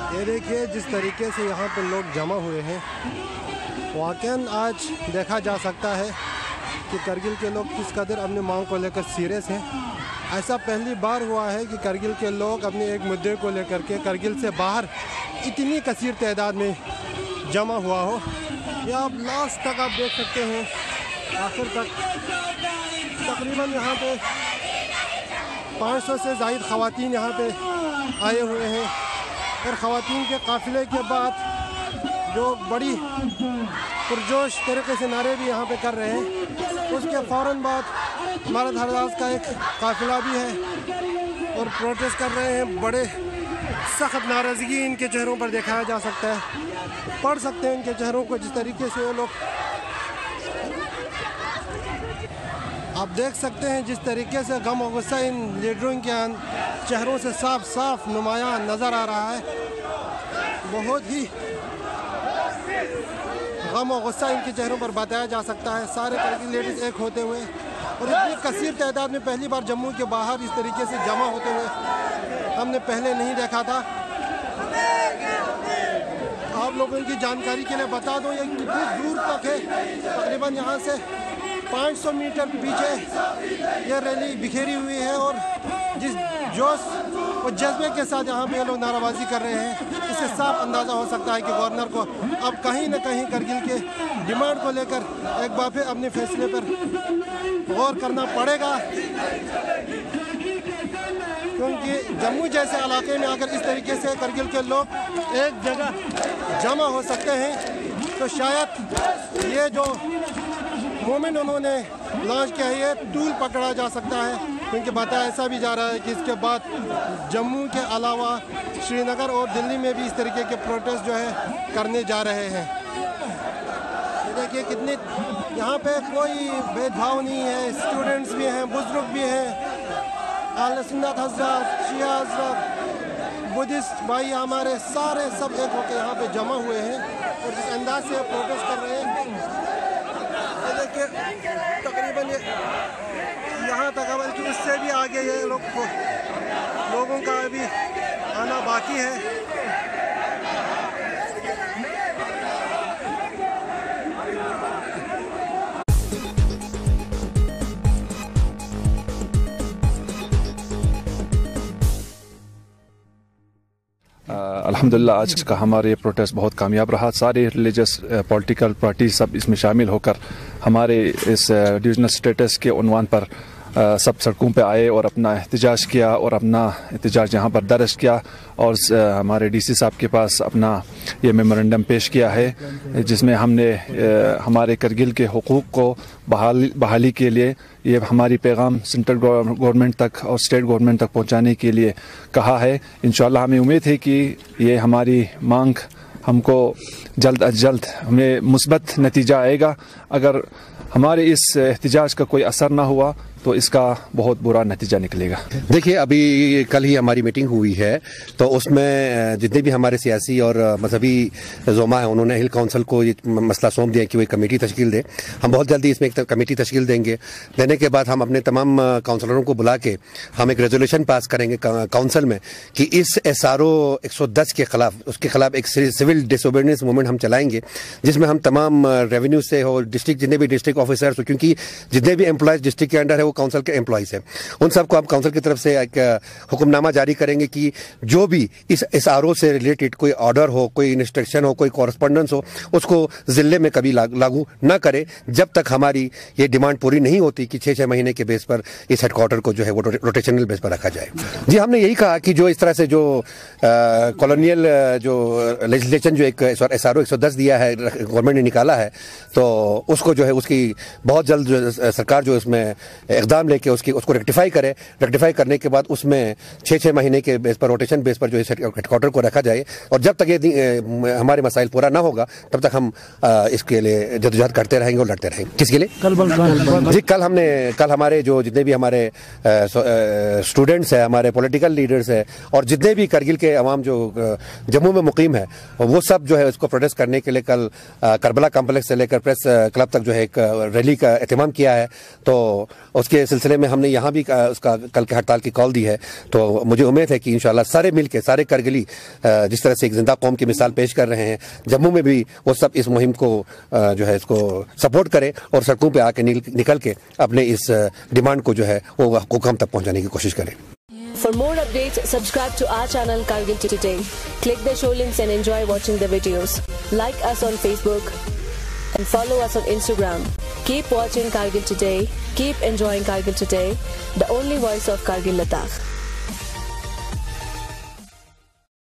ये देखिए जिस तरीके से यहाँ पर लोग जमा हुए हैं, वाकई आज देखा जा सकता है कि करगिल के लोग किस कदर अपनी मांग को लेकर सीरियस हैं। ऐसा पहली बार हुआ है कि करगिल के लोग अपने एक मुद्दे को लेकर के करगिल से बाहर इतनी कसीर तादाद में जमा हुआ हो। ये आप लास्ट तक आप देख सकते हैं, आखिर तक तकरीबन यहाँ पे 500 से ज़ायद ख़वातीन यहाँ पे आए हुए हैं और ख़वातीन के काफ़िले के बाद जो बड़ी पुरजोश तरीके से नारे भी यहाँ पे कर रहे हैं, उसके फ़ौरन बाद मर्द हरदास का एक काफ़िला भी है और प्रोटेस्ट कर रहे हैं। बड़े सख्त नाराज़गी इनके चेहरों पर दिखाया जा सकता है, पढ़ सकते हैं इनके चेहरों को जिस तरीके से वो लोग, आप देख सकते हैं जिस तरीके से गम और गुस्सा इन लीडरों के चेहरों से साफ साफ नुमायां नज़र आ रहा है। बहुत ही गम और गुस्सा इनके चेहरों पर बताया जा सकता है, सारे करगिल लेडीज़ एक होते हुए, और इतनी कसीर तादाद में पहली बार जम्मू के बाहर इस तरीके से जमा होते हुए हमने पहले नहीं देखा था। आप लोगों की जानकारी के लिए बता दूं ये कितनी दूर तक है, तकरीबन यहाँ से 500 मीटर पीछे ये रैली बिखेरी हुई है और जिस जोश और जज्बे के साथ यहाँ पे ये लोग नाराबाजी कर रहे हैं, इससे साफ अंदाज़ा हो सकता है कि गवर्नर को अब कहीं न कहीं करगिल के डिमांड को लेकर एक बार फिर अपने फैसले पर गौर करना पड़ेगा, क्योंकि जम्मू जैसे इलाके में अगर इस तरीके से करगिल के लोग एक जगह जमा हो सकते हैं तो शायद ये जो मूवमेंट उन्होंने लॉन्च किया है ये टूल पकड़ा जा सकता है, क्योंकि बताया ऐसा भी जा रहा है कि इसके बाद जम्मू के अलावा श्रीनगर और दिल्ली में भी इस तरीके के प्रोटेस्ट जो है करने जा रहे हैं। देखिए कितने यहाँ पे कोई भेदभाव नहीं है, स्टूडेंट्स भी हैं, बुजुर्ग भी हैं, अहले सुन्नत हज़रात, शिया हज़रात, बुद्धिस्ट भाई हमारे सारे सब एक होकर यहाँ पे जमा हुए हैं और जिस अंदाज से प्रोटेस्ट कर रहे हैं, देखिए तकरीबन ये यहाँ तक, बल्कि उससे भी आगे ये लोगों का अभी आना बाकी है। अल्हम्दुलिल्लाह आज का हमारे प्रोटेस्ट बहुत कामयाब रहा। सारे रिलीजियस पॉलिटिकल पार्टी सब इसमें शामिल होकर हमारे इस डिविजनल स्टेटस के उन्वान पर सब सड़कों पे आए और अपना एहतजाज किया और अपना एहतजाज यहाँ पर दर्ज किया और हमारे डीसी साहब के पास अपना ये मेमोरेंडम पेश किया है, जिसमें हमने हमारे करगिल के हुकूक को बहाली के लिए ये हमारी पैगाम सेंट्रल गवर्नमेंट तक और स्टेट गवर्नमेंट तक पहुँचाने के लिए कहा है। इंशाअल्लाह हमें उम्मीद है कि ये हमारी मांग हमको जल्द अज जल्द हमें मुस्बत नतीजा आएगा। अगर हमारे इस एहतजाज का कोई असर ना हुआ तो इसका बहुत बुरा नतीजा निकलेगा। देखिए अभी कल ही हमारी मीटिंग हुई है, तो उसमें जितने भी हमारे सियासी और मजहबी ज़ोमा हैं उन्होंने हिल काउंसिल को ये मसला सौंप दिया कि वो एक कमेटी तश्कील दे। हम बहुत जल्दी इसमें एक कमेटी तश्कील देंगे। देने के बाद हम अपने तमाम काउंसलरों को बुला के हम एक रेजोल्यूशन पास करेंगे काउंसिल में कि इस SRO 110 के खिलाफ, उसके खिलाफ एक सिविल डिसोबीडियंस मूवमेंट हम चलाएंगे, जिसमें हम तमाम रेवेन्यू से हो, डिस्ट्रिक्ट जितने भी डिस्ट्रिक्ट ऑफिसर्स हो, क्योंकि जितने भी एम्प्लॉयज डिस्ट्रिक्ट के अंडर है वो काउंसिल के एम्प्लॉयज हैं, उन सबको हम काउंसिल की तरफ से एक हुक्मनामा जारी करेंगे कि जो भी इस SRO से रिलेटेड कोई ऑर्डर हो, कोई इंस्ट्रक्शन हो, कोई कॉरस्पॉन्डेंस हो, उसको जिले में कभी लागू न करे जब तक हमारी ये डिमांड पूरी नहीं होती कि 6-6 महीने के बेस पर इस हेडक्वार्टर को जो है वो रोटेशनल बेस पर रखा जाए। जी हमने यही कहा कि जो इस तरह से जो कॉलोनियल जो लेजिस्लेशन जो एक SRO 110 दिया है गवर्नमेंट ने निकाला है, तो उसको जो है उसकी बहुत जल्द सरकार जो इसमें इकदाम लेके उसको रेक्टिफाई करे। रेक्टिफाई करने के बाद उसमें 6-6 महीने के बेस पर, रोटेशन बेस पर जो इस हेडक्वार्टर को रखा जाए, और जब तक ये हमारे मसाइल पूरा ना होगा तब तक हम इसके लिए जद्दोजहद करते रहेंगे और लड़ते रहेंगे। किसके लिए? जी कल हमारे जो जितने भी हमारे स्टूडेंट्स हैं, हमारे पॉलिटिकल लीडर्स हैं और जितने भी करगिल के अवाम जो जम्मू में मुकीम है, वो सब जो है उसको प्रोटेस्ट करने के लिए कल करबला कॉम्प्लेक्स से लेकर प्रेस क्लब तक जो है एक रैली का एहतमाम किया है। तो उसके उसके सिलसिले में हमने यहाँ भी उसका कल के हड़ताल की कॉल दी है। तो मुझे उम्मीद है कि इंशाल्लाह सारे मिल के सारे करगिली जिस तरह से एक जिंदा कौम की मिसाल पेश कर रहे हैं, जम्मू में भी वो सब इस मुहिम को जो है इसको सपोर्ट करें और सड़कों पे आके निकल के अपने इस डिमांड को जो है वो हुकूम तक पहुंचाने की कोशिश करें। For more updates, subscribe to our channel Kargil Today. Click the show links and enjoy watching the videos. Like us on Facebook and follow us on Instagram. Keep watching Kargil Today. Keep enjoying Kargil Today, the only voice of Kargil Ladakh.